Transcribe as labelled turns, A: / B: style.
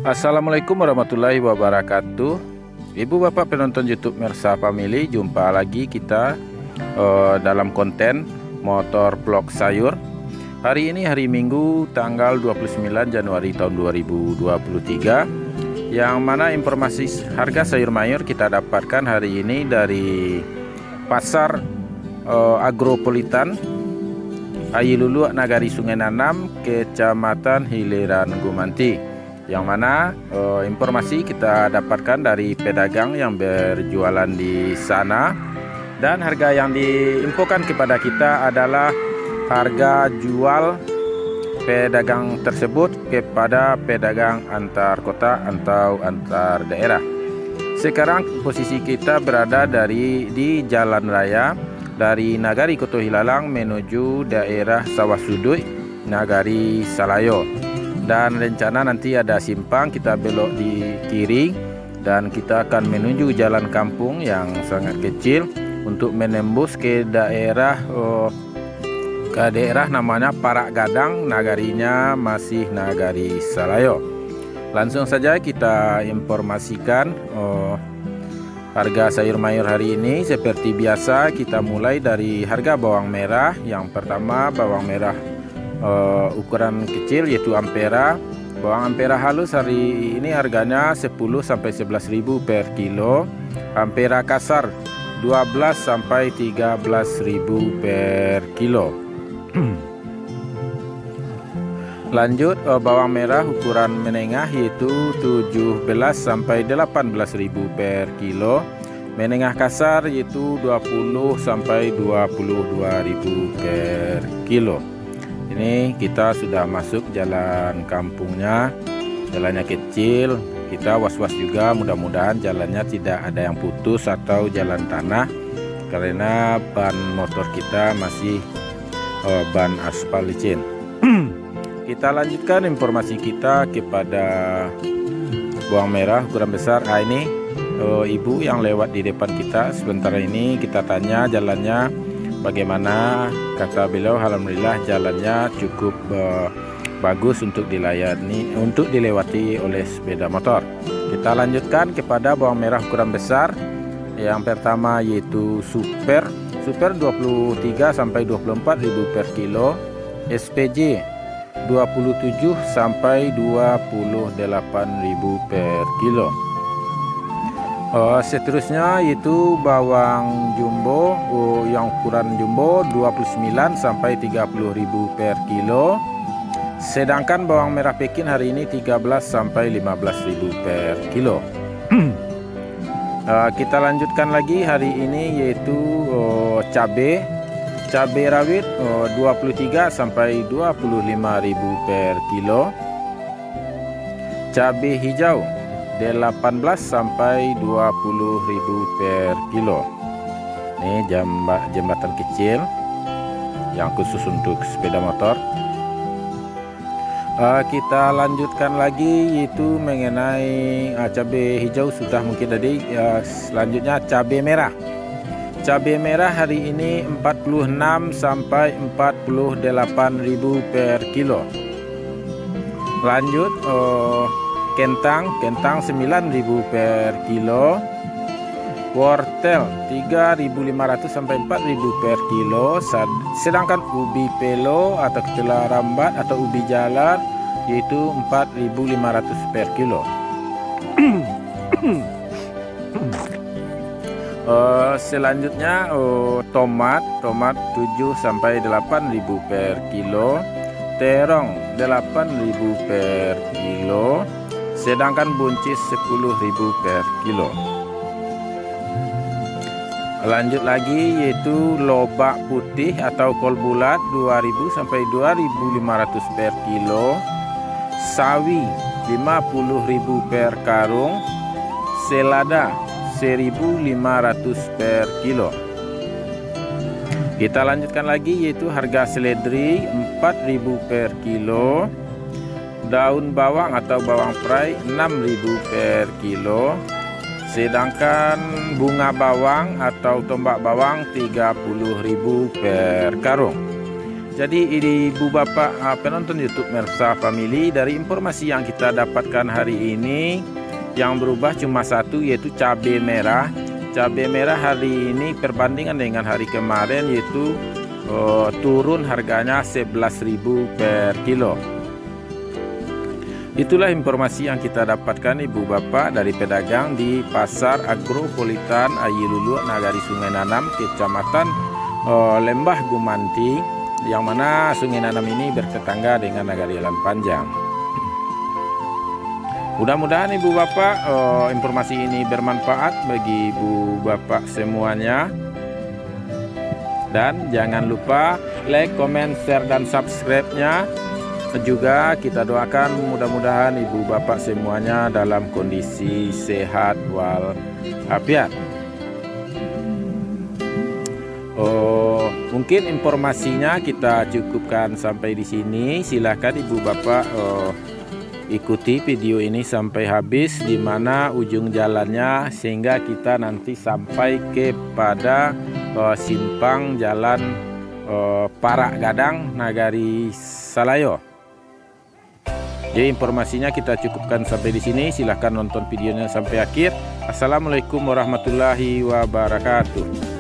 A: Assalamualaikum warahmatullahi wabarakatuh. Ibu bapak penonton YouTube Mersa Family, jumpa lagi kita dalam konten motor vlog sayur. Hari ini hari Minggu tanggal 29 Januari tahun 2023, yang mana informasi harga sayur mayur kita dapatkan hari ini dari Pasar Agropolitan Ayilulu Nagari Sungai Nanam, Kecamatan Hileran Gumanti, yang mana informasi kita dapatkan dari pedagang yang berjualan di sana, dan harga yang diinfokan kepada kita adalah harga jual pedagang tersebut kepada pedagang antar kota atau antar daerah. Sekarang posisi kita berada di jalan raya dari Nagari Koto Hilalang menuju daerah Sawah Sudut Nagari Salayo, dan rencana nanti ada simpang, kita belok di kiri dan kita akan menuju jalan kampung yang sangat kecil untuk menembus ke daerah namanya Parak Gadang, nagarinya masih Nagari Salayo. Langsung saja kita informasikan harga sayur mayur hari ini. Seperti biasa kita mulai dari harga bawang merah. Yang pertama bawang merah ukuran kecil yaitu Ampera. Bawang Ampera halus hari ini harganya 10 sampai 11.000 per kilo. Ampera kasar 12 sampai 13.000 per kilo. Lanjut bawang merah ukuran menengah yaitu 17 sampai 18.000 per kilo. Menengah kasar yaitu 20 sampai 22.000 per kilo. Ini kita sudah masuk jalan kampungnya, jalannya kecil, kita was-was juga, mudah-mudahan jalannya tidak ada yang putus atau jalan tanah, karena ban motor kita masih ban aspal licin. Kita lanjutkan informasi kita kepada bawang merah ukuran besar. Ini ibu yang lewat di depan kita sebentar ini, kita tanya jalannya bagaimana. Kata beliau alhamdulillah jalannya cukup bagus untuk dilewati oleh sepeda motor. Kita lanjutkan kepada bawang merah ukuran besar. Yang pertama yaitu Super 23 sampai 24.000 per kilo. SPJ 27 sampai 28.000 per kilo. Seterusnya yaitu bawang jumbo yang ukuran jumbo 29 sampai 30.000 per kilo. Sedangkan bawang merah Pekin hari ini 13 sampai 15.000 per kilo. Kita lanjutkan lagi hari ini yaitu cabai rawit 23 sampai 25.000 per kilo. Cabai hijau 18 sampai 20.000 per kilo. Ini jembatan kecil yang khusus untuk sepeda motor. Kita lanjutkan lagi yaitu mengenai cabai hijau sudah mungkin tadi. Selanjutnya cabai merah. Cabai merah hari ini 46 sampai 48.000 per kilo. Lanjut kentang 9.000 per kilo. Wortel 3.500 sampai 4.000 per kilo. Sedangkan ubi pelo atau ketela rambat atau ubi jalar yaitu 4.500 per kilo. Selanjutnya tomat 7 sampai 8.000 per kilo. Terong 8.000 per kilo. Sedangkan buncis 10.000 per kilo. Lanjut lagi yaitu lobak putih atau kol bulat 2.000 sampai 2.500 per kilo. Sawi 50.000 per karung. Selada 1.500 per kilo. Kita lanjutkan lagi yaitu harga seledri 4.000 per kilo. Daun bawang atau bawang perai 6.000 per kilo. Sedangkan bunga bawang atau tombak bawang 30.000 per karung. Jadi ibu bapak penonton YouTube Mersa Family, dari informasi yang kita dapatkan hari ini yang berubah cuma satu, yaitu cabai merah. Cabai merah hari ini perbandingan dengan hari kemarin yaitu turun harganya 11.000 per kilo. Itulah informasi yang kita dapatkan ibu bapak dari pedagang di Pasar Agropolitan Ayilulu, Nagari Sungai Nanam, Kecamatan Lembah Gumanti, yang mana Sungai Nanam ini bertetangga dengan Nagari Elan Panjang. Mudah-mudahan ibu bapak informasi ini bermanfaat bagi ibu bapak semuanya. Dan jangan lupa like, comment, share, dan subscribe-nya. Juga kita doakan mudah-mudahan ibu bapak semuanya dalam kondisi sehat walafiat. Mungkin informasinya kita cukupkan sampai di sini. Silahkan ibu bapak ikuti video ini sampai habis, di mana ujung jalannya, sehingga kita nanti sampai kepada simpang jalan Parak Gadang, Nagari Salayo. Jadi informasinya kita cukupkan sampai di sini. Silahkan nonton videonya sampai akhir. Assalamualaikum warahmatullahi wabarakatuh.